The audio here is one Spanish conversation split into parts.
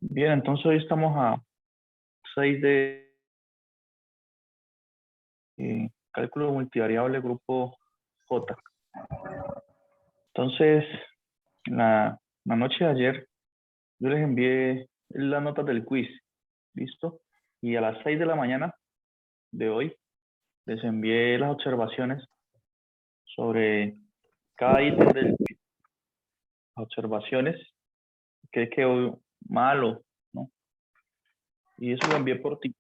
Bien, entonces hoy estamos a 6 de cálculo multivariable grupo J. Entonces, la noche de ayer yo les envié las notas del quiz, ¿listo? Y a las 6 de la mañana de hoy les envié las observaciones sobre cada ítem del quiz. Las observaciones, que quedó malo, ¿no? Y eso lo envié por ti,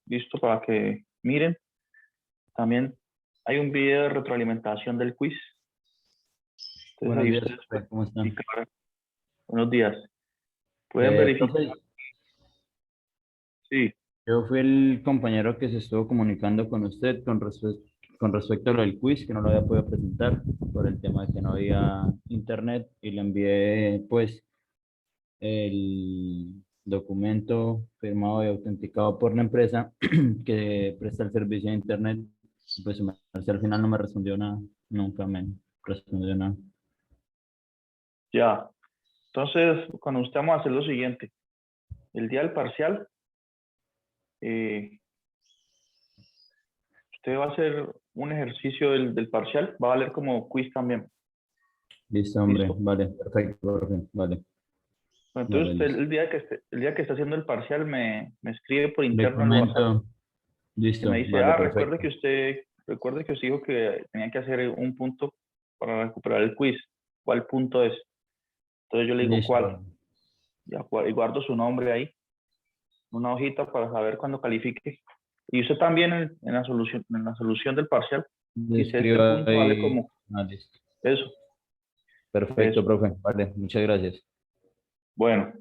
¿listo? Para que miren. También hay un video de retroalimentación del quiz. Entonces Buenos ahí días, ustedes profe, pueden ¿cómo están? verificar. Buenos días. Pueden verificar. Profe, Sí, yo fui el compañero que se estuvo comunicando con usted con respecto a lo del quiz, que no lo había podido presentar por el tema de que no había internet y le envié pues el documento firmado y autenticado por la empresa que presta el servicio de internet. Pues su merced al final no me respondió nada, nunca me respondió nada. ya. Entonces, con usted vamos a hacer lo siguiente. El día del parcial, eh, usted va a hacer un ejercicio del parcial. Va a valer como quiz también. Listo, hombre, ¿Listo? vale, perfecto, profe, vale, Bueno, entonces, vale, usted listo. el día que esté haciendo el parcial me escribe por Le interno al WhatsApp comento. y me Listo, dice, vale, recuerde perfecto. recuerde que usted dijo que tenía que hacer un punto para recuperar el quiz. ¿Cuál punto es? Entonces yo le digo, Listo, ¿cuál? Y guardo su nombre ahí, una hojita para saber cuándo califique. Y usted también en la solución del parcial, le dice este escribo punto vale ahí. como Ah, listo. eso, Perfecto, eso. profe. Vale, muchas gracias. Bueno,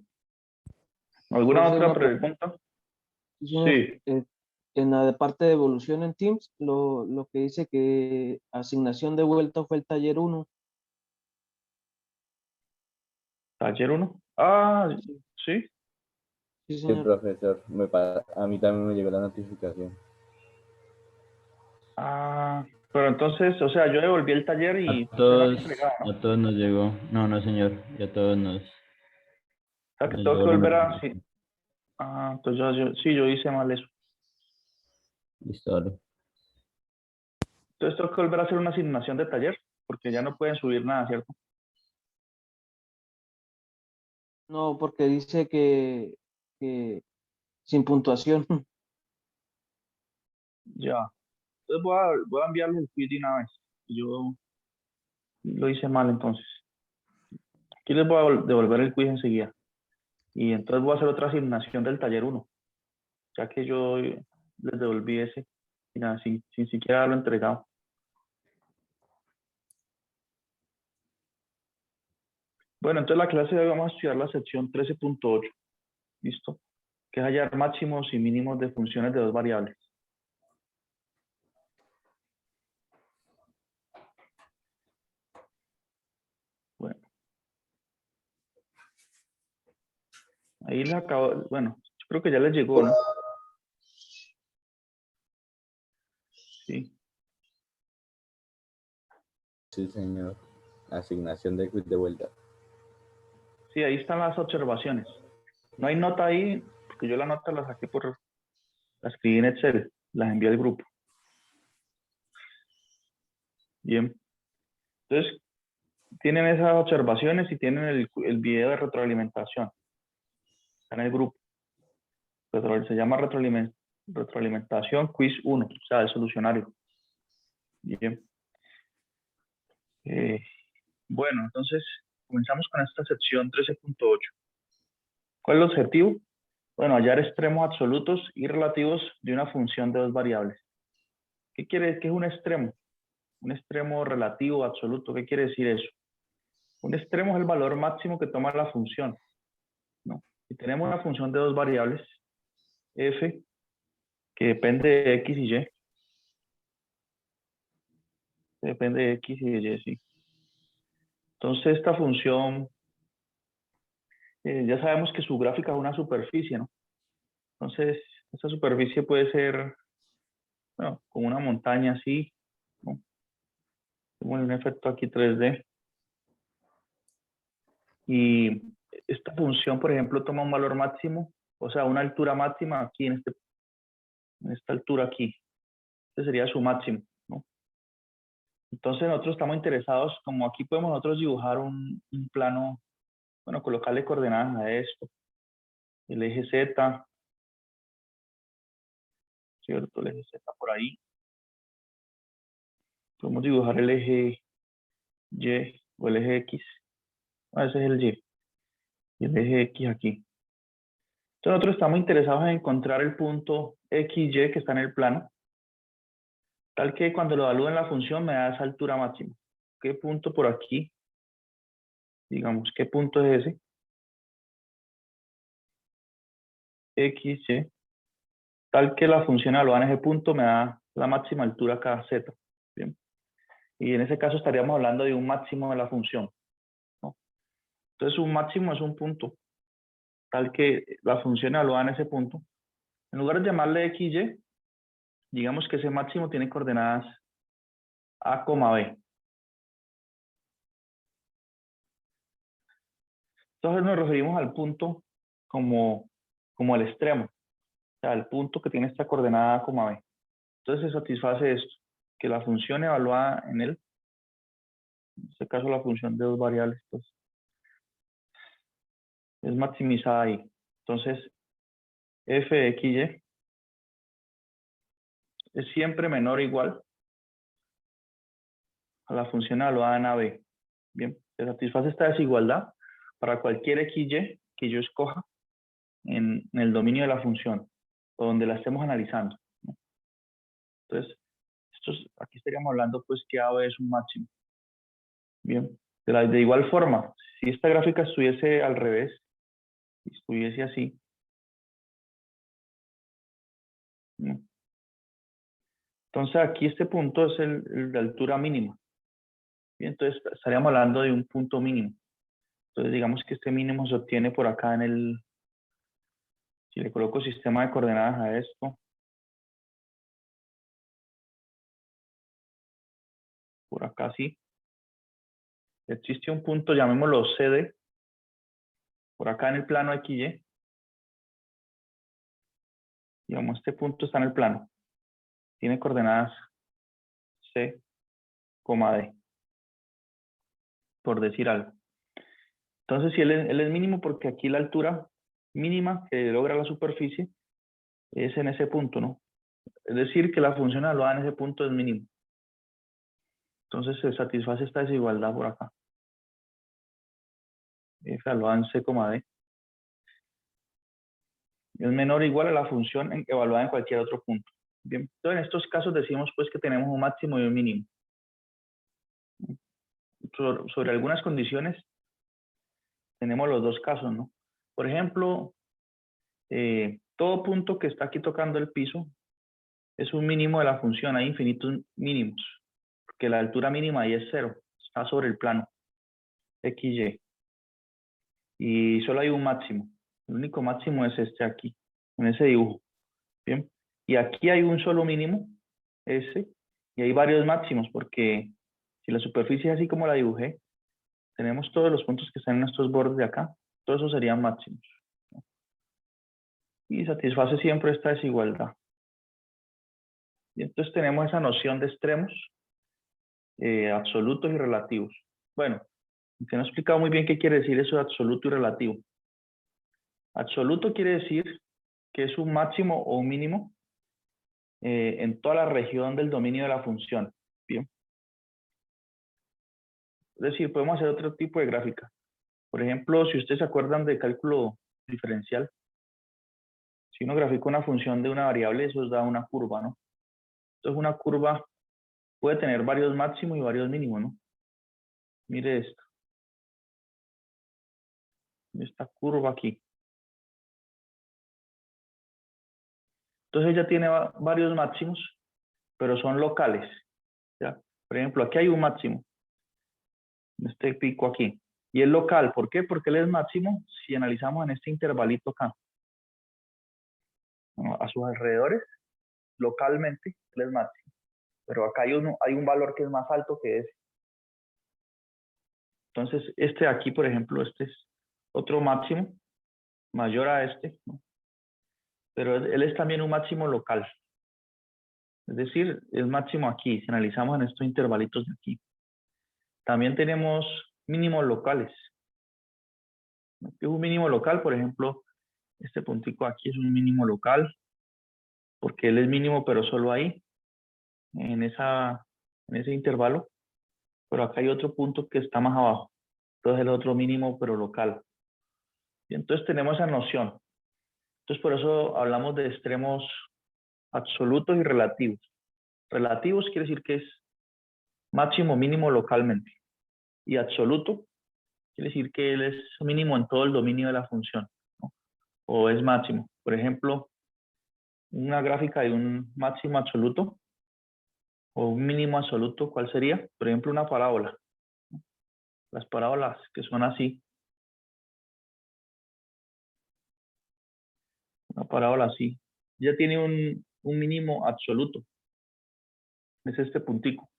¿alguna Profe, otra una pregunta. pregunta? Señor, Sí, en la de parte de evolución en Teams, lo que dice que asignación de vuelta fue el taller uno. taller uno. Ah, Sí, sí. sí, Sí, señor. profesor, a mí también me llegó la notificación. Ah, pero entonces, o sea, yo devolví el taller y usted no había entregado, ¿no? A todos nos llegó. No, no, señor. Ya a todos O sea, que nos tengo llegó que la volver a... Sí, notificación. entonces sí, yo hice mal eso. Listo, vale. Entonces tengo que volver a hacer una asignación de taller, porque ya no pueden subir nada, ¿cierto? No, porque dice que sin puntuación. Ya. Entonces voy a enviarle el feed de una vez. Yo lo hice mal entonces. Aquí les voy a devolver el quiz enseguida. Y entonces voy a hacer otra asignación del taller uno, ya que yo les devolví ese, y nada, sin siquiera haberlo entregado. Bueno, entonces la clase de hoy vamos a estudiar la sección 13.8, ¿listo? Que es hallar máximos y mínimos de funciones de dos variables. Bueno, ahí les acabo, bueno, yo creo que ya les llegó, ¿no? Sí. Sí, señor. Asignación de quiz de vuelta. Sí, ahí están las observaciones. No hay nota ahí, porque yo la nota la saqué la escribí en Excel, las envié al grupo. Bien. Entonces, tienen esas observaciones y tienen el video de retroalimentación. Está en el grupo. Se llama retroalimentación quiz 1, o sea, el solucionario. Bien. Eh, bueno, entonces, comenzamos con esta sección 13.8. ¿Cuál es el objetivo? Bueno, hallar extremos absolutos y relativos de una función de dos variables. ¿Qué es un extremo? Un extremo relativo absoluto. ¿Qué quiere decir eso? Un extremo es el valor máximo que toma la función, ¿no? Si tenemos una función de dos variables, f, que depende de x y y, depende de x y de y, sí. Entonces esta función, ya sabemos que su gráfica es una superficie, ¿no? Entonces, esta superficie puede ser, bueno, como una montaña así, ¿no? Como un efecto aquí 3D. Y esta función, por ejemplo, toma un valor máximo, o sea, una altura máxima aquí en esta altura aquí. Este sería su máximo, ¿no? Entonces nosotros estamos interesados, como aquí podemos nosotros dibujar un plano, bueno, colocarle coordenadas a esto, el eje Z, ¿cierto? El eje Z por ahí. Podemos dibujar el eje Y o el eje X. Ah, ese es el Y. Y el eje X aquí. Entonces nosotros estamos interesados en encontrar el punto XY que está en el plano, tal que cuando lo evalúo en la función me da esa altura máxima. ¿Qué punto por aquí? Digamos, ¿qué punto es ese? XY. Tal que la función evaluada en ese punto me da la máxima altura cada Z. ¿Bien? Y en ese caso estaríamos hablando de un máximo de la función, ¿no? Entonces un máximo es un punto, tal que la función evaluada en ese punto, en lugar de llamarle XY, digamos que ese máximo tiene coordenadas A, B. Entonces nos referimos al punto como el extremo, o sea, el punto que tiene esta coordenada A, B. Entonces se satisface esto, que la función evaluada en él, en este caso la función de dos variables, pues, es maximizada ahí. Entonces, f de xy es siempre menor o igual a la función evaluada en AB. Bien, se satisface esta desigualdad para cualquier xy que yo escoja en el dominio de la función o donde la estemos analizando, ¿no? Entonces, aquí estaríamos hablando pues que AB es un máximo. Bien, de igual forma, si esta gráfica estuviese al revés, estuviese así, ¿no? Entonces aquí este punto es el de altura mínima. Bien, entonces estaríamos hablando de un punto mínimo. Entonces digamos que este mínimo se obtiene por acá si le coloco sistema de coordenadas a esto, por acá sí, existe un punto, llamémoslo CD, por acá en el plano XY, digamos este punto está en el plano, tiene coordenadas C, D, por decir algo. Entonces si él es mínimo porque aquí la altura mínima que logra la superficie es en ese punto, ¿no? Es decir, que la función evaluada en ese punto es mínimo. Entonces se satisface esta desigualdad por acá. F evaluada en C, D. Es menor o igual a la función evaluada en cualquier otro punto. Bien, entonces en estos casos decimos pues que tenemos un máximo y un mínimo. Sobre algunas condiciones tenemos los dos casos, ¿no? Por ejemplo, todo punto que está aquí tocando el piso es un mínimo de la función, hay infinitos mínimos, porque la altura mínima ahí es 0, está sobre el plano XY. Y solo hay un máximo, el único máximo es este aquí, en ese dibujo. Bien, y aquí hay un solo mínimo, ese, y hay varios máximos, porque si la superficie es así como la dibujé, tenemos todos los puntos que están en estos bordes de acá, todos esos serían máximos, ¿no? Y satisface siempre esta desigualdad. Y entonces tenemos esa noción de extremos, absolutos y relativos. Bueno, se nos ha explicado muy bien qué quiere decir eso de absoluto y relativo. Absoluto quiere decir que es un máximo o un mínimo en toda la región del dominio de la función. Bien. Es decir, podemos hacer otro tipo de gráfica. Por ejemplo, si ustedes se acuerdan de cálculo diferencial, si uno grafica una función de una variable, eso da una curva, ¿no? Entonces una curva puede tener varios máximos y varios mínimos, ¿no? Mire esto. Esta curva aquí. Entonces ella tiene varios máximos, pero son locales, ¿ya? Por ejemplo, aquí hay un máximo, este pico aquí, y es local. ¿Por qué? Porque él es máximo si analizamos en este intervalito acá. ¿No? A sus alrededores, localmente, él es máximo. Pero acá hay un valor que es más alto que ese. Entonces, este de aquí, por ejemplo, este es otro máximo mayor a este, ¿no? Pero él es también un máximo local. Es decir, es máximo aquí, si analizamos en estos intervalitos de aquí. También tenemos mínimos locales. ¿Qué es un mínimo local? Por ejemplo, este puntico aquí es un mínimo local, porque él es mínimo, pero solo ahí, en ese intervalo. Pero acá hay otro punto que está más abajo. Entonces el otro mínimo, pero local. Y entonces tenemos esa noción. Entonces por eso hablamos de extremos absolutos y relativos. Relativos quiere decir que es máximo mínimo localmente. Y absoluto quiere decir que él es mínimo en todo el dominio de la función, ¿no? O es máximo. Por ejemplo, una gráfica de un máximo absoluto o un mínimo absoluto, ¿cuál sería? Por ejemplo, una parábola. Las parábolas que son así. Una parábola así. Ya tiene un mínimo absoluto. Es este puntico.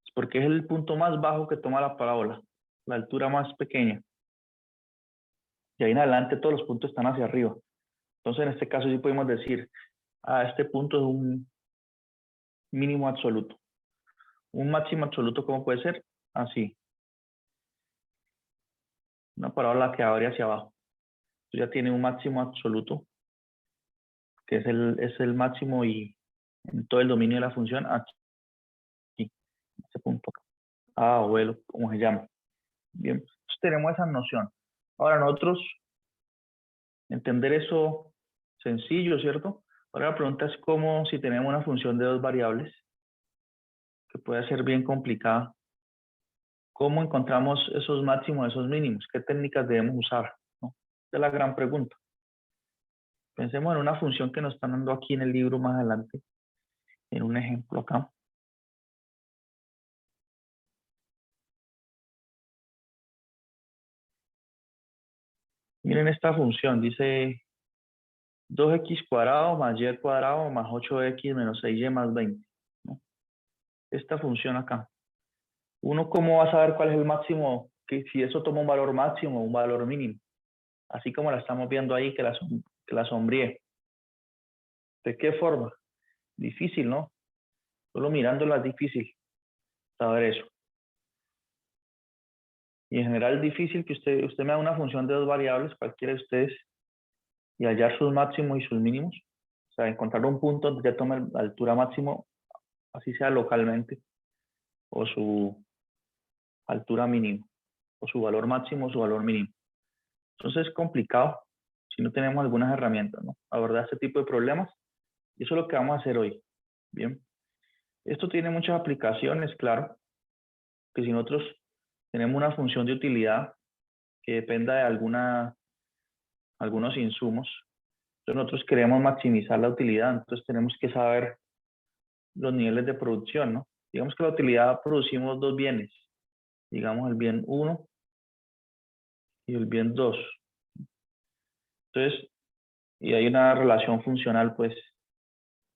Es porque es el punto más bajo que toma la parábola. La altura más pequeña. Y ahí en adelante todos los puntos están hacia arriba. Entonces en este caso sí podemos decir, este punto es un mínimo absoluto. Un máximo absoluto, ¿cómo puede ser? Así. Una parábola que abre hacia abajo. Entonces ya tiene un máximo absoluto, que es el máximo y en todo el dominio de la función aquí. Este punto acá. O L, como se llama. Bien, entonces tenemos esa noción. Ahora nosotros, entender eso sencillo, ¿cierto? Ahora la pregunta es cómo, si tenemos una función de dos variables, que puede ser bien complicada, ¿cómo encontramos esos máximos, esos mínimos? ¿Qué técnicas debemos usar? ¿No? Esa es la gran pregunta. Pensemos en una función que nos están dando aquí en el libro más adelante, en un ejemplo acá. Miren esta función, dice 2x cuadrado más y cuadrado más 8x menos 6y más 20. ¿No? Esta función acá. ¿Uno cómo va a saber cuál es el máximo? Que si eso toma un valor máximo o un valor mínimo. Así como la estamos viendo ahí, que la sombríe. ¿De qué forma? Difícil, ¿no? Solo mirándola es difícil saber eso. Y en general es difícil que usted me da una función de dos variables, cualquiera de ustedes, y hallar sus máximos y sus mínimos. O sea, encontrar un punto donde ya tome la altura máximo, así sea localmente, o su altura mínima, o su valor máximo o su valor mínimo. Entonces es complicado si no tenemos algunas herramientas, ¿no? Abordar este tipo de problemas. Y eso es lo que vamos a hacer hoy. Bien. Esto tiene muchas aplicaciones, claro, que si nosotros tenemos una función de utilidad que dependa de algunos insumos, entonces nosotros queremos maximizar la utilidad, entonces tenemos que saber los niveles de producción, ¿no? Digamos que la utilidad producimos dos bienes, digamos el bien 1 y el bien 2. Entonces, y hay una relación funcional, pues,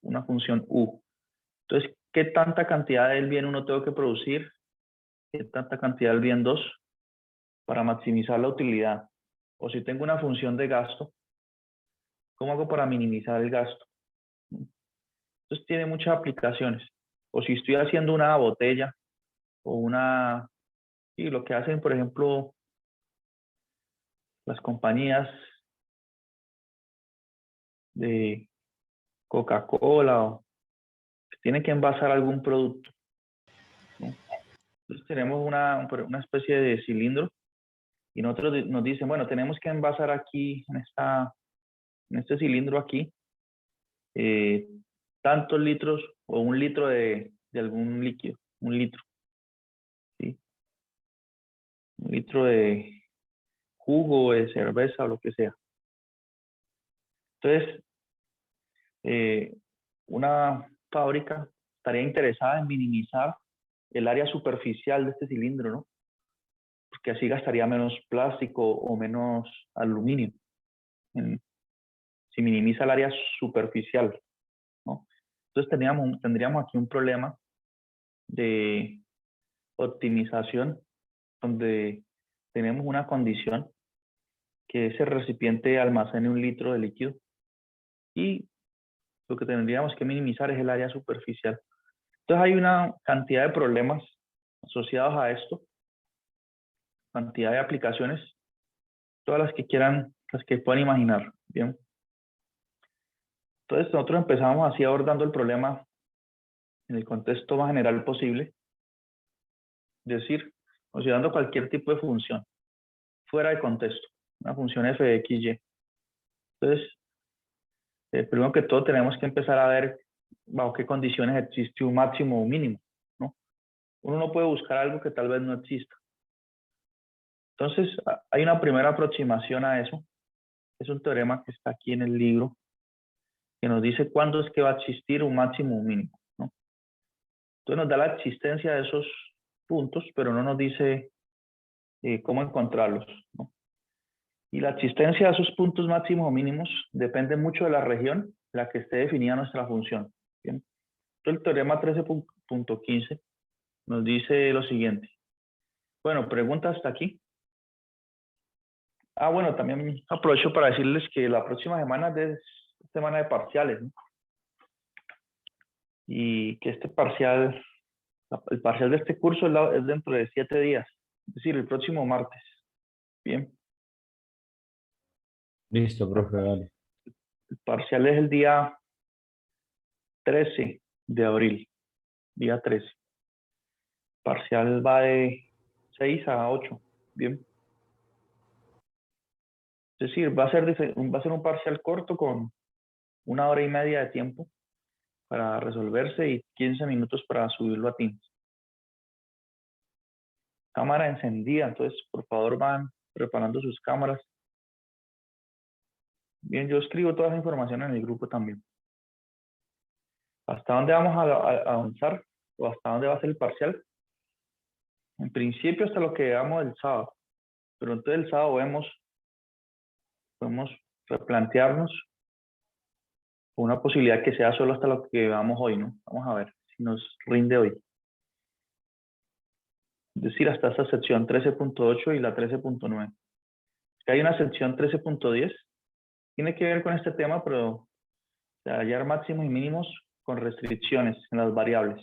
una función U. Entonces, ¿qué tanta cantidad del bien 1 tengo que producir? ¿Qué tanta cantidad del bien 2 para maximizar la utilidad? O si tengo una función de gasto, ¿cómo hago para minimizar el gasto? Entonces tiene muchas aplicaciones. O si estoy haciendo una botella o y lo que hacen, por ejemplo, las compañías de Coca-Cola o que tienen que envasar algún producto, ¿no? Entonces tenemos una especie de cilindro y nosotros nos dicen, bueno, tenemos que envasar aquí en este cilindro aquí tantos litros o un litro de algún líquido, un litro, ¿sí? Un litro de jugo, de cerveza o lo que sea. Entonces, una fábrica estaría interesada en minimizar el área superficial de este cilindro, ¿no? Porque así gastaría menos plástico o menos aluminio. Si minimiza el área superficial, ¿no? Entonces tendríamos aquí un problema de optimización donde tenemos una condición que ese recipiente almacene 1 litro de líquido. Y lo que tendríamos que minimizar es el área superficial. Entonces hay una cantidad de problemas asociados a esto, cantidad de aplicaciones, todas las que quieran, las que puedan imaginar. Bien. Entonces nosotros empezamos así abordando el problema en el contexto más general posible, es decir, considerando cualquier tipo de función fuera de contexto, una función f de x, y. Entonces, primero que todo tenemos que empezar a ver bajo qué condiciones existe un máximo o un mínimo, ¿no? Uno no puede buscar algo que tal vez no exista. Entonces, hay una primera aproximación a eso. Es un teorema que está aquí en el libro, que nos dice cuándo es que va a existir un máximo o un mínimo, ¿no? Entonces nos da la existencia de esos puntos, pero no nos dice cómo encontrarlos, ¿no? Y la existencia de esos puntos máximos o mínimos depende mucho de la región en la que esté definida nuestra función. ¿Bien? Entonces el teorema 13.15 nos dice lo siguiente. Bueno, pregunta hasta aquí. Bueno, también aprovecho para decirles que la próxima semana es semana de parciales, ¿no? Y que este parcial, el parcial de este curso es dentro de 7 días, es decir, el próximo martes. Bien. Listo, profe, dale. El parcial es el día 13 de abril, día 13. Parcial va de 6 a 8, bien. Es decir, va a ser un parcial corto con 1 hora y media de tiempo para resolverse y 15 minutos para subirlo a Teams. Cámara encendida, entonces por favor van preparando sus cámaras. Bien, yo escribo toda esa información en el grupo también. ¿Hasta dónde vamos a avanzar? ¿O hasta dónde va a ser el parcial? En principio hasta lo que veamos el sábado. Pero entonces el sábado podemos replantearnos una posibilidad que sea solo hasta lo que veamos hoy, ¿no? Vamos a ver si nos rinde hoy. Es decir, hasta esta sección 13.8 y la 13.9. Hay una sección 13.10. Tiene que ver con este tema, pero de hallar máximos y mínimos con restricciones en las variables.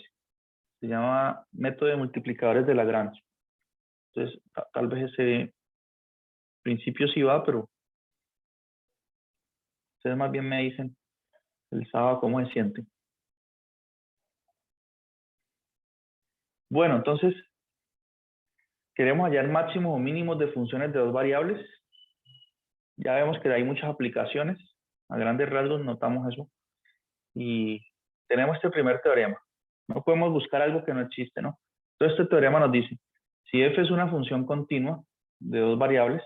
Se llama método de multiplicadores de Lagrange. Entonces, tal vez ese principio sí va, pero ustedes más bien me dicen el sábado cómo se siente. Bueno, entonces, queremos hallar máximos o mínimos de funciones de 2 variables. Ya vemos que hay muchas aplicaciones. A grandes rasgos notamos eso. Y tenemos este primer teorema. No podemos buscar algo que no existe, ¿no? Entonces, este teorema nos dice, si f es una función continua de 2 variables,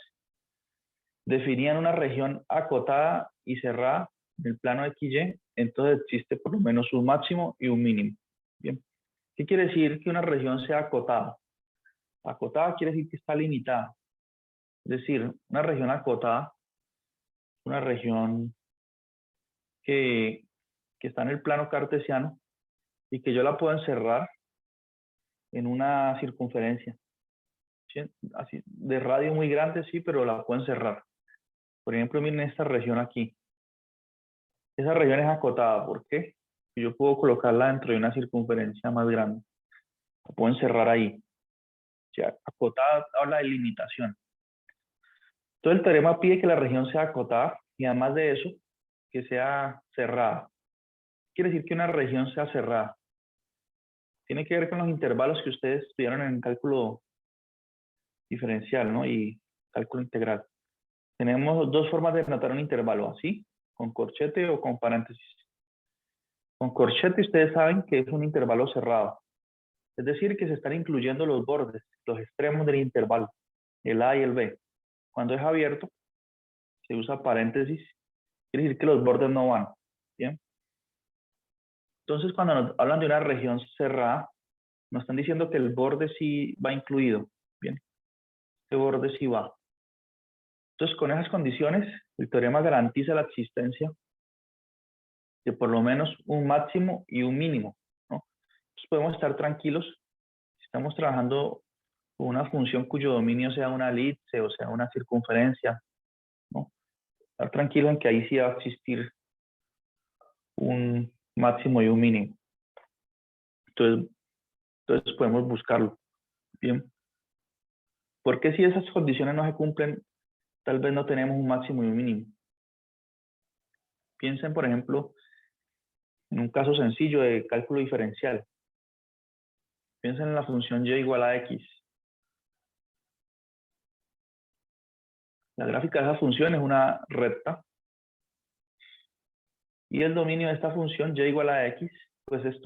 definida en una región acotada y cerrada del plano XY, entonces existe por lo menos un máximo y un mínimo. Bien. ¿Qué quiere decir que una región sea acotada? Acotada quiere decir que está limitada. Es decir, una región acotada, una región que está en el plano cartesiano y que yo la puedo encerrar en una circunferencia. ¿Sí? Así, de radio muy grande, sí, pero la puedo encerrar. Por ejemplo, miren esta región aquí. Esa región es acotada. ¿Por qué? Yo puedo colocarla dentro de una circunferencia más grande. La puedo encerrar ahí. O sea, acotada habla de limitación. Todo el teorema pide que la región sea acotada y además de eso, que sea cerrada. Quiere decir que una región sea cerrada. Tiene que ver con los intervalos que ustedes estudiaron en cálculo diferencial, ¿no? Y cálculo integral. Tenemos 2 formas de notar un intervalo, así, con corchete o con paréntesis. Con corchete ustedes saben que es un intervalo cerrado. Es decir, que se están incluyendo los bordes, los extremos del intervalo, el A y el B. Cuando es abierto, se usa paréntesis, quiere decir que los bordes no van. ¿Bien? Entonces, cuando nos hablan de una región cerrada, nos están diciendo que el borde sí va incluido. Bien, este borde sí va. Entonces, con esas condiciones, el teorema garantiza la existencia de por lo menos un máximo y un mínimo, ¿no? Entonces, podemos estar tranquilos si estamos trabajando con una función cuyo dominio sea una elipse o sea una circunferencia, ¿no? Estar tranquilo en que ahí sí va a existir un máximo y un mínimo. Entonces podemos buscarlo. Bien. Porque si esas condiciones no se cumplen, tal vez no tenemos un máximo y un mínimo. Piensen, por ejemplo, en un caso sencillo de cálculo diferencial. Piensen en la función y igual a x. La gráfica de esa función es una recta. Y el dominio de esta función y igual a x, pues es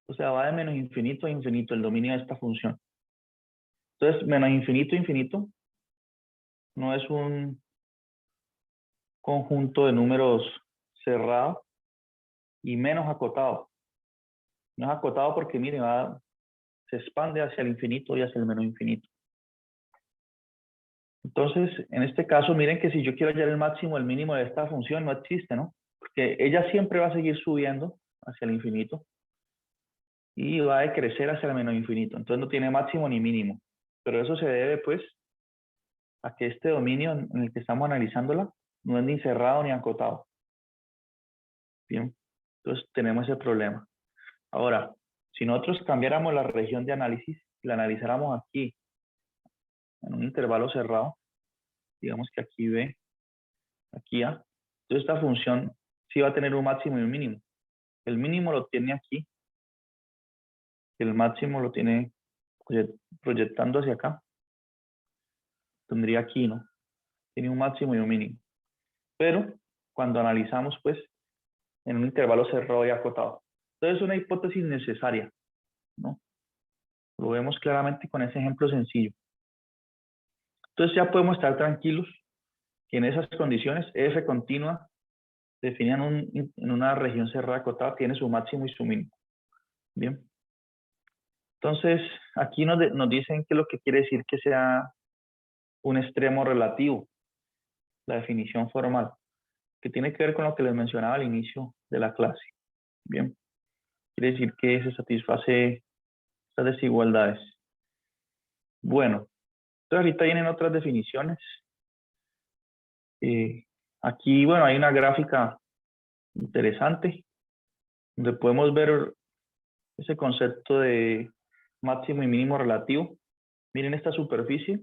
o sea, va de menos infinito a infinito el dominio de esta función. Entonces, menos infinito a infinito no es un conjunto de números cerrado y menos acotado. No es acotado porque, miren, se expande hacia el infinito y hacia el menos infinito. Entonces, en este caso, miren que si yo quiero hallar el máximo, el mínimo de esta función, no existe, ¿no? Porque ella siempre va a seguir subiendo hacia el infinito y va a decrecer hacia el menos infinito. Entonces no tiene máximo ni mínimo. Pero eso se debe, pues, a que este dominio en el que estamos analizándola no es ni cerrado ni acotado. Bien, entonces tenemos ese problema. Ahora, si nosotros cambiáramos la región de análisis y la analizáramos aquí, en un intervalo cerrado, digamos que aquí B, aquí A, entonces esta función sí va a tener un máximo y un mínimo. El mínimo lo tiene aquí, el máximo lo tiene proyectando hacia acá. Tendría aquí, ¿no? Tiene un máximo y un mínimo. Pero cuando analizamos, pues, en un intervalo cerrado y acotado. Entonces es una hipótesis necesaria, ¿no? Lo vemos claramente con ese ejemplo sencillo. Entonces ya podemos estar tranquilos que en esas condiciones f continua definida en una región cerrada acotada tiene su máximo y su mínimo. Bien. Entonces aquí nos dicen que lo que quiere decir que sea un extremo relativo, la definición formal, que tiene que ver con lo que les mencionaba al inicio de la clase. Bien. Quiere decir que se satisface estas desigualdades. Bueno, entonces ahorita vienen otras definiciones. Aquí, bueno, hay una gráfica interesante donde podemos ver ese concepto de máximo y mínimo relativo. Miren esta superficie.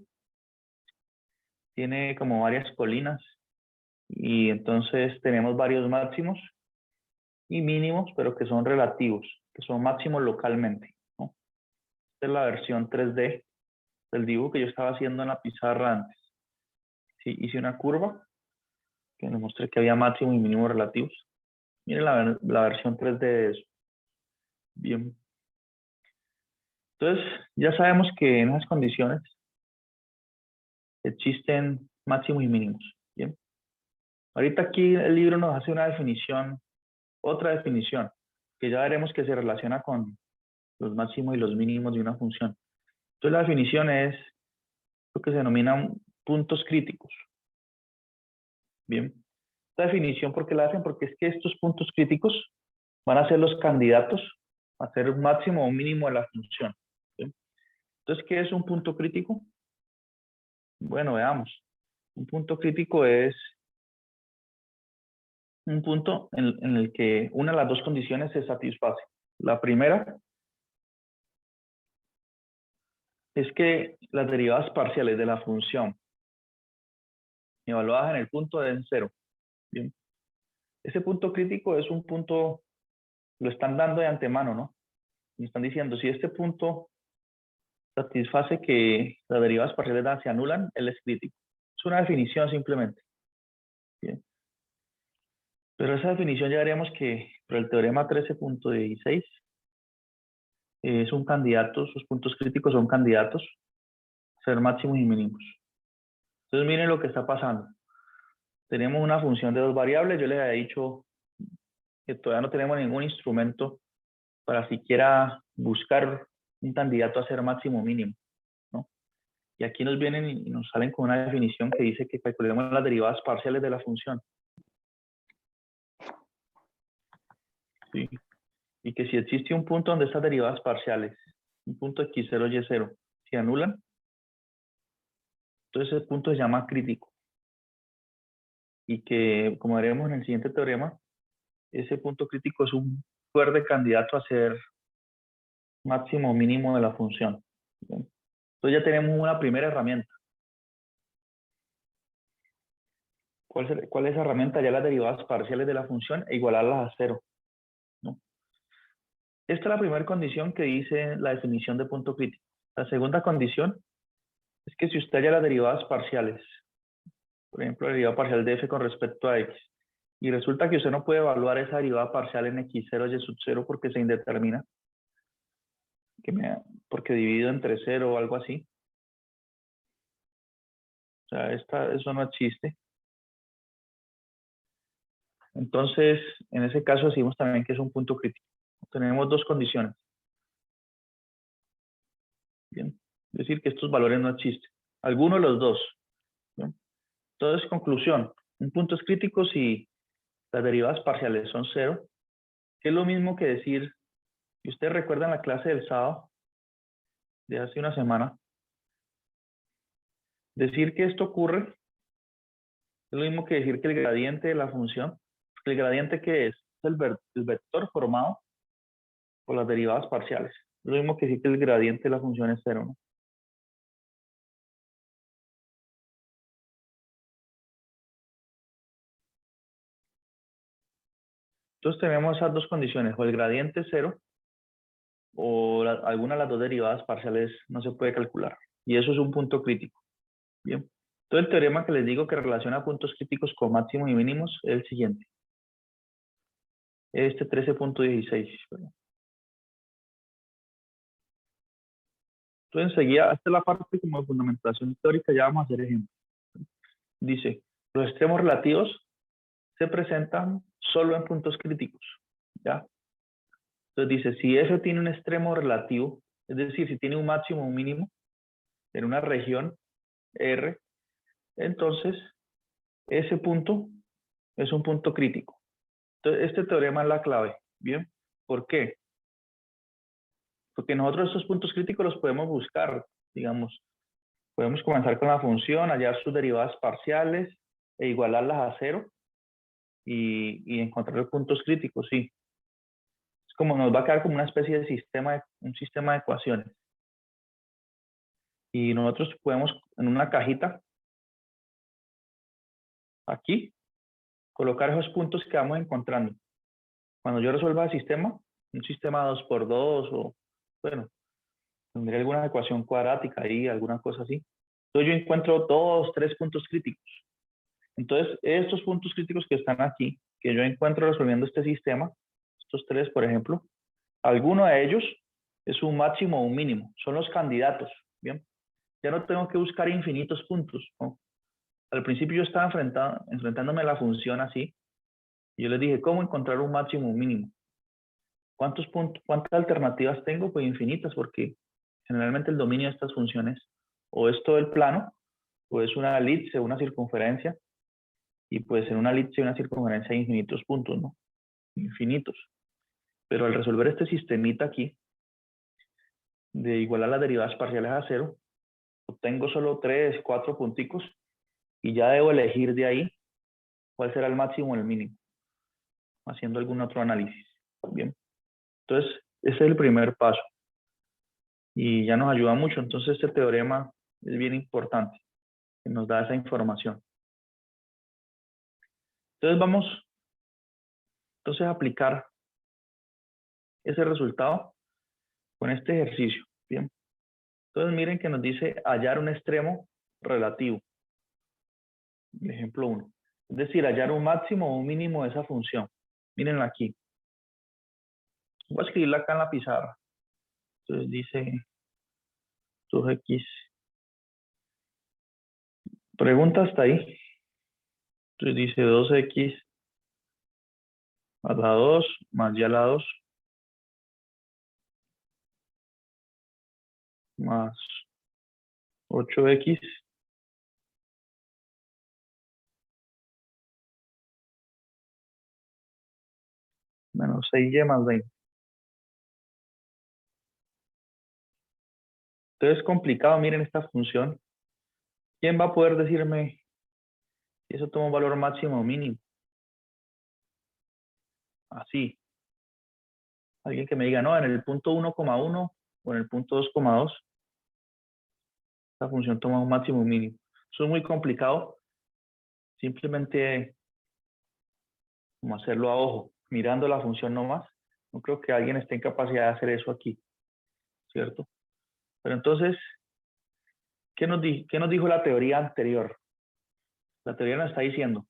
Tiene como varias colinas y entonces tenemos varios máximos y mínimos, pero que son relativos, que son máximos localmente, ¿no? Esta es la versión 3D del dibujo que yo estaba haciendo en la pizarra antes. Sí, hice una curva que les mostré que había máximo y mínimo relativos. Miren la versión 3D de eso. Bien. Entonces, ya sabemos que en esas condiciones existen máximos y mínimos. Bien. Ahorita aquí el libro nos hace una definición, otra definición, que ya veremos que se relaciona con los máximos y los mínimos de una función. Entonces, la definición es lo que se denominan puntos críticos. Bien. Esta definición, ¿por qué la hacen? Porque es que estos puntos críticos van a ser los candidatos a ser un máximo o un mínimo de la función. ¿Bien? Entonces, ¿qué es un punto crítico? Bueno, veamos. Un punto crítico es un punto en el que una de las dos condiciones se satisface. La primera es que las derivadas parciales de la función evaluadas en el punto den 0. Bien. Ese punto crítico es un punto, lo están dando de antemano, ¿no? Me están diciendo, si este punto satisface que las derivadas parciales se anulan, él es crítico. Es una definición simplemente. Bien. Pero esa definición ya veremos que por el teorema 13.16 es un candidato, sus puntos críticos son candidatos a ser máximos y mínimos. Entonces miren lo que está pasando. Tenemos una función de dos variables. Yo les había dicho que todavía no tenemos ningún instrumento para siquiera buscar un candidato a ser máximo o mínimo, ¿no? Y aquí nos vienen y nos salen con una definición que dice que calculemos las derivadas parciales de la función. ¿Sí? Y que si existe un punto donde estas derivadas parciales, un punto x0, y0, se anulan, Entonces ese punto se llama crítico. Y que, como veremos en el siguiente teorema, ese punto crítico es un fuerte candidato a ser máximo o mínimo de la función. ¿Bien? Entonces ya tenemos una primera herramienta. ¿Cuál es esa herramienta? Ya las derivadas parciales de la función e igualarlas a cero, ¿no? Esta es la primera condición que dice la definición de punto crítico. La segunda condición es que si usted halla las derivadas parciales, por ejemplo, la derivada parcial de f con respecto a x, y resulta que usted no puede evaluar esa derivada parcial en x0 y sub 0 porque se indetermina, porque dividido entre 0 o algo así. O sea, eso no existe. Entonces, en ese caso decimos también que es un punto crítico. Tenemos dos condiciones. Bien. Es decir, que estos valores no existen. Alguno de los dos. Bien. Entonces, conclusión. Un punto es crítico si las derivadas parciales son 0, que es lo mismo que decir, si ustedes recuerdan la clase del sábado, de hace una semana, decir que esto ocurre es lo mismo que decir que el gradiente de la función, ¿el gradiente qué es? Es el vector formado por las derivadas parciales. Es lo mismo que decir que el gradiente de la función es 0, ¿no? Entonces tenemos esas dos condiciones, o el gradiente es 0, o alguna de las dos derivadas parciales no se puede calcular. Y eso es un punto crítico. Bien. Todo el teorema que les digo que relaciona puntos críticos con máximos y mínimos es el siguiente. Este 13.16. Entonces enseguida, esta es la parte como de fundamentación teórica, ya vamos a hacer ejemplos. Dice, los extremos relativos se presentan solo en puntos críticos. ¿Ya? Entonces dice, si f tiene un extremo relativo, es decir, si tiene un máximo o un mínimo en una región R, entonces ese punto es un punto crítico. Entonces este teorema es la clave. ¿Bien? ¿Por qué? Porque nosotros estos puntos críticos los podemos buscar, digamos. Podemos comenzar con la función, hallar sus derivadas parciales e igualarlas a 0 y encontrar los puntos críticos, sí. Es como nos va a quedar como una especie de un sistema de ecuaciones. Y nosotros podemos en una cajita, aquí, colocar esos puntos que vamos encontrando. Cuando yo resuelva el sistema, un sistema 2×2 o, bueno, tendré alguna ecuación cuadrática ahí, alguna cosa así. Entonces yo encuentro 2, 3 puntos críticos. Entonces, estos puntos críticos que están aquí, que yo encuentro resolviendo este sistema, estos 3, por ejemplo, alguno de ellos es un máximo o un mínimo, son los candidatos, ¿bien? Ya no tengo que buscar infinitos puntos, ¿no? Al principio yo estaba enfrentándome a la función así, y yo les dije, ¿cómo encontrar un máximo o un mínimo? ¿Cuántas alternativas tengo? Pues infinitas, porque generalmente el dominio de estas funciones o es todo el plano, o es una elipse, una circunferencia, y pues en una elipse y una circunferencia hay infinitos puntos, ¿no? Infinitos. Pero al resolver este sistemita aquí, de igualar las derivadas parciales a 0, obtengo solo 3, 4 punticos, y ya debo elegir de ahí cuál será el máximo o el mínimo, haciendo algún otro análisis. Bien. Entonces, ese es el primer paso. Y ya nos ayuda mucho. Entonces, este teorema es bien importante, que nos da esa información. Entonces, vamos a aplicar ese resultado con este ejercicio. Bien. Entonces, miren que nos dice hallar un extremo relativo. Ejemplo 1. Es decir, hallar un máximo o un mínimo de esa función. Mírenla aquí. Voy a escribirla acá en la pizarra. Entonces dice sub x. Pregunta hasta ahí. Entonces dice 2x más la 2 más ya la 2 más 8x menos 6y más 20. Entonces es complicado, miren esta función. ¿Quién va a poder decirme si eso toma un valor máximo o mínimo? Así. Alguien que me diga, no, en el punto 1,1 o en el punto 2,2, esta función toma un máximo o un mínimo. Eso es muy complicado. Simplemente como hacerlo a ojo, mirando la función nomás. No creo que alguien esté en capacidad de hacer eso aquí, ¿cierto? Pero entonces, ¿qué nos dijo la teoría anterior? La teoría nos está diciendo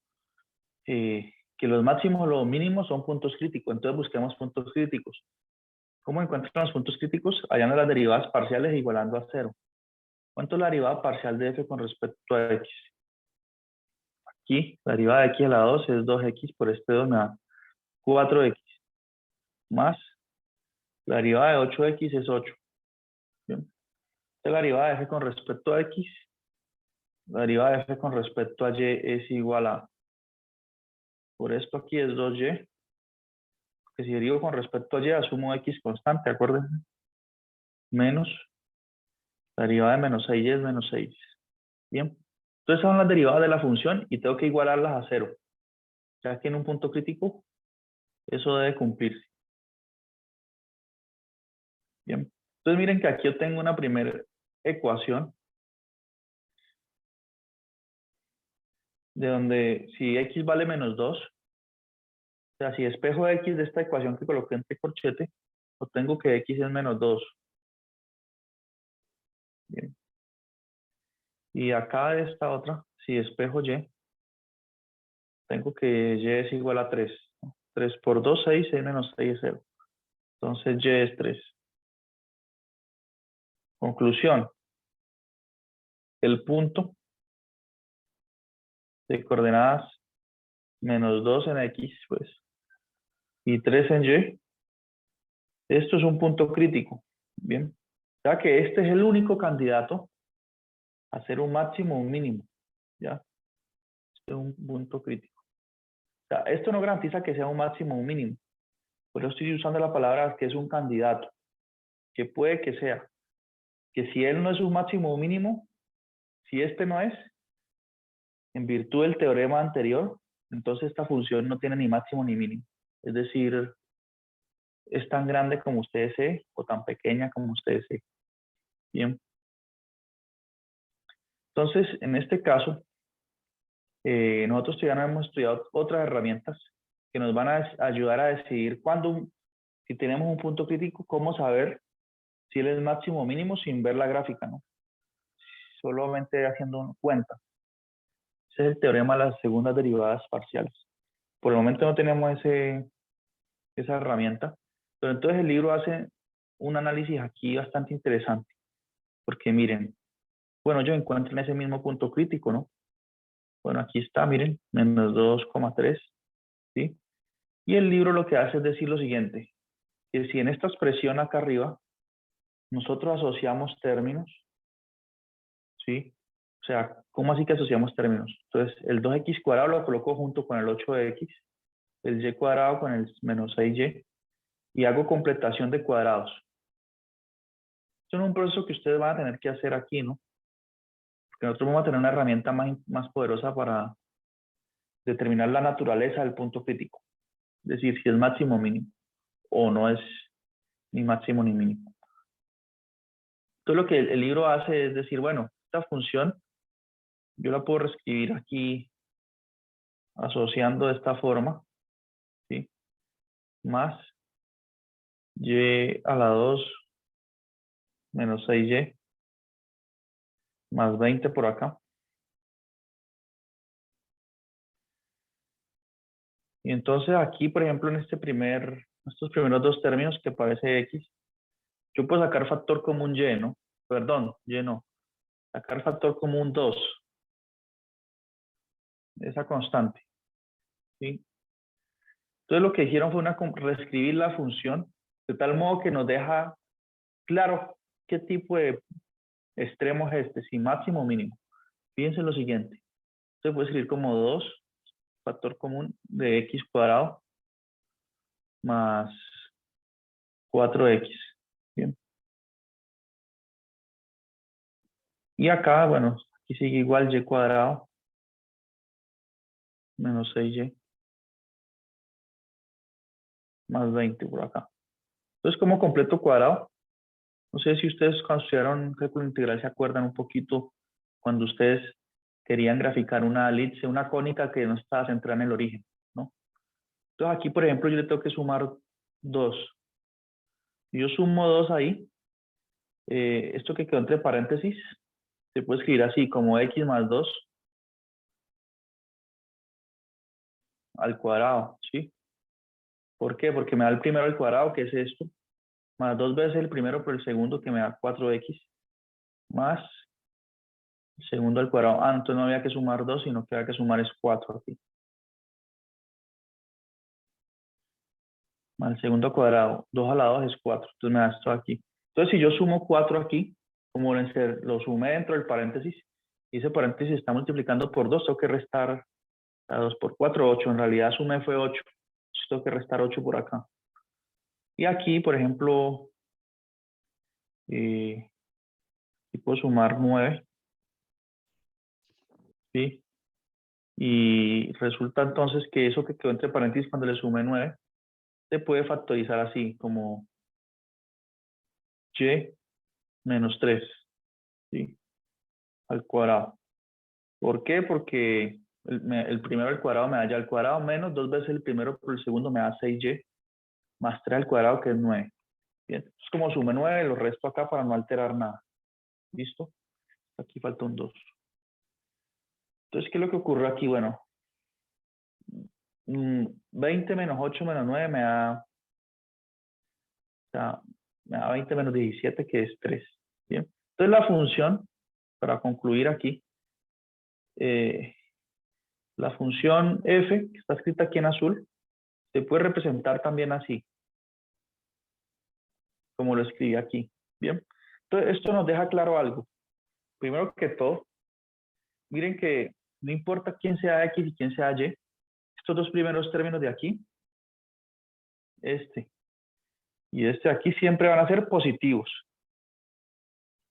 que los máximos o los mínimos son puntos críticos. Entonces busquemos puntos críticos. ¿Cómo encuentran los puntos críticos? Hallando las derivadas parciales e igualando a 0. ¿Cuánto es la derivada parcial de f con respecto a x? Aquí, la derivada de x a la 2 es 2x por este 2 me da 4x. Más la derivada de 8x es 8. Bien. Entonces, la derivada de f con respecto a x, la derivada de f con respecto a y es igual a, por esto aquí es 2y, que si derivo con respecto a y asumo x constante, acuérdense, menos la derivada de menos 6y es menos 6. Bien, entonces son las derivadas de la función y tengo que igualarlas a 0. Ya que en un punto crítico eso debe cumplirse. Bien, entonces miren que aquí yo tengo una primera ecuación de donde si x vale menos 2, o sea, si despejo x de esta ecuación que coloqué entre corchete, obtengo que x es menos 2. Bien. Y acá de esta otra, si despejo y, tengo que y es igual a 3. 3 por 2, 6, 6 menos 6 es 0. Entonces y es 3. Conclusión. El punto de coordenadas menos 2 en x, pues, y 3 en y, esto es un punto crítico. Bien. O sea que este es el único candidato a ser un máximo o un mínimo. ¿Ya? Este es un punto crítico. O sea, esto no garantiza que sea un máximo o un mínimo. Por eso estoy usando la palabra que es un candidato. Que puede que sea. Que si él no es un máximo o un mínimo, si este no es, en virtud del teorema anterior, entonces esta función no tiene ni máximo ni mínimo. Es decir, es tan grande como usted desee o tan pequeña como usted desee. Bien. Entonces, en este caso, nosotros ya hemos estudiado otras herramientas que nos van a ayudar a decidir cuándo, si tenemos un punto crítico, cómo saber si él es máximo o mínimo sin ver la gráfica, ¿no? Solamente haciendo cuenta. Ese es el teorema de las segundas derivadas parciales. Por el momento no tenemos esa herramienta, pero entonces el libro hace un análisis aquí bastante interesante, porque miren, bueno, yo encuentro en ese mismo punto crítico, ¿no? Bueno, aquí está, miren, menos 2,3, ¿sí? Y el libro lo que hace es decir lo siguiente, que si en esta expresión acá arriba, nosotros asociamos términos, ¿sí? O sea, ¿cómo así que asociamos términos? Entonces, el 2x cuadrado lo coloco junto con el 8x, el y cuadrado con el menos 6y, y hago completación de cuadrados. Esto es un proceso que ustedes van a tener que hacer aquí, ¿no? Porque nosotros vamos a tener una herramienta más poderosa para determinar la naturaleza del punto crítico. Es decir, si es máximo o mínimo, o no es ni máximo ni mínimo. Entonces lo que el libro hace es decir, bueno, esta función yo la puedo reescribir aquí asociando de esta forma, ¿sí? Más y a la 2 menos 6y más 20 por acá. Y entonces aquí, por ejemplo, en estos primeros dos términos que parece x, yo puedo sacar factor común y, ¿no? Perdón, y no. Sacar factor común 2. Esa constante. ¿Sí? Entonces lo que hicieron fue reescribir la función de tal modo que nos deja claro qué tipo de extremo es este, si máximo o mínimo. Fíjense lo siguiente. Se puede escribir como 2 factor común de x cuadrado más 4x. Bien. Y acá, bueno, Aquí sigue igual y cuadrado menos 6y más 20 por acá. Entonces, como completo cuadrado, no sé si ustedes cuando estudiaron cálculo integral se acuerdan un poquito cuando ustedes querían graficar una elipse, una cónica que no estaba centrada en el origen, ¿no? Entonces aquí, por ejemplo, yo le tengo que sumar 2. Yo sumo 2 ahí. Esto que quedó entre paréntesis se puede escribir así como x más 2 al cuadrado, ¿sí? ¿Por qué? Porque me da el primero al cuadrado, que es esto, más 2 veces el primero por el segundo, que me da 4x, más el segundo al cuadrado. Ah, entonces no había que sumar 2, sino que había que sumar es 4 aquí. Más el segundo al cuadrado, 2 a la 2 es 4, entonces me da esto aquí. Entonces si yo sumo 4 aquí, como lo sumé dentro del paréntesis, y ese paréntesis está multiplicando por 2, tengo que restar a 2 por 4, 8. En realidad sumé fue 8. Entonces tengo que restar 8 por acá. Y aquí, por ejemplo, aquí puedo sumar 9, ¿sí? Y resulta entonces que eso que quedó entre paréntesis cuando le sumé 9, se puede factorizar así, como y menos 3, ¿sí? Al cuadrado. ¿Por qué? Porque el primero al cuadrado me da ya al cuadrado, menos 2 veces el primero por el segundo me da 6y, más 3 al cuadrado, que es 9. Bien, entonces como sumé 9, lo resto acá para no alterar nada. ¿Listo? Aquí falta un 2. Entonces, ¿qué es lo que ocurre aquí? Bueno, 20 menos 8 menos 9 me da, o sea, me da 20 menos 17, que es 3. Bien. Entonces, la función, para concluir aquí, la función f, que está escrita aquí en azul, se puede representar también así, como lo escribí aquí. Bien. Entonces, esto nos deja claro algo. Primero que todo, miren que no importa quién sea x y quién sea y, estos dos primeros términos de aquí, este y este aquí, siempre van a ser positivos.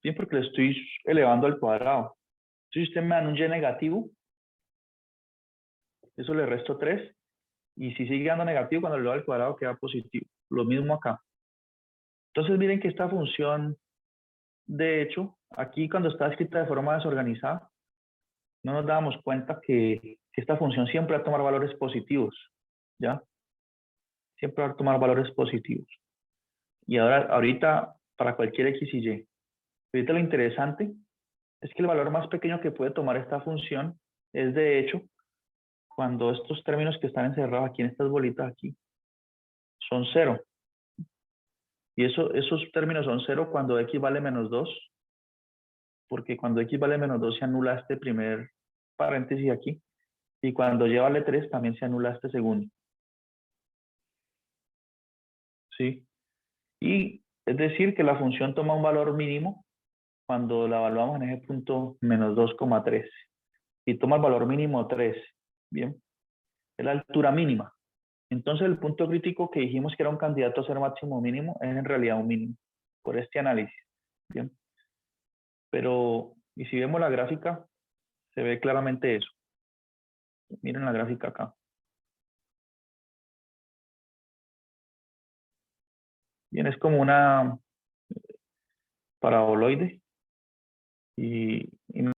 Bien, porque le estoy elevando al cuadrado. Si usted me da un y negativo, eso le resto 3. Y si sigue dando negativo, cuando le doy al cuadrado queda positivo. Lo mismo acá. Entonces miren que esta función, de hecho, aquí cuando está escrita de forma desorganizada, no nos dábamos cuenta que esta función siempre va a tomar valores positivos. ¿Ya? Siempre va a tomar valores positivos. Y ahorita, para cualquier x y y. Ahorita lo interesante es que el valor más pequeño que puede tomar esta función es, de hecho, cuando estos términos que están encerrados aquí en estas bolitas aquí son 0. Y esos términos son 0 cuando x vale menos 2, porque cuando x vale menos 2 se anula este primer paréntesis aquí, y cuando y vale 3 también se anula este segundo. ¿Sí? Y es decir que la función toma un valor mínimo cuando la evaluamos en ese punto menos 2,3. Y toma el valor mínimo 3. Bien. Es la altura mínima. Entonces el punto crítico que dijimos que era un candidato a ser máximo o mínimo es en realidad un mínimo, por este análisis. Bien. Pero, y si vemos la gráfica, se ve claramente eso. Miren la gráfica acá. Bien, es como una paraboloide y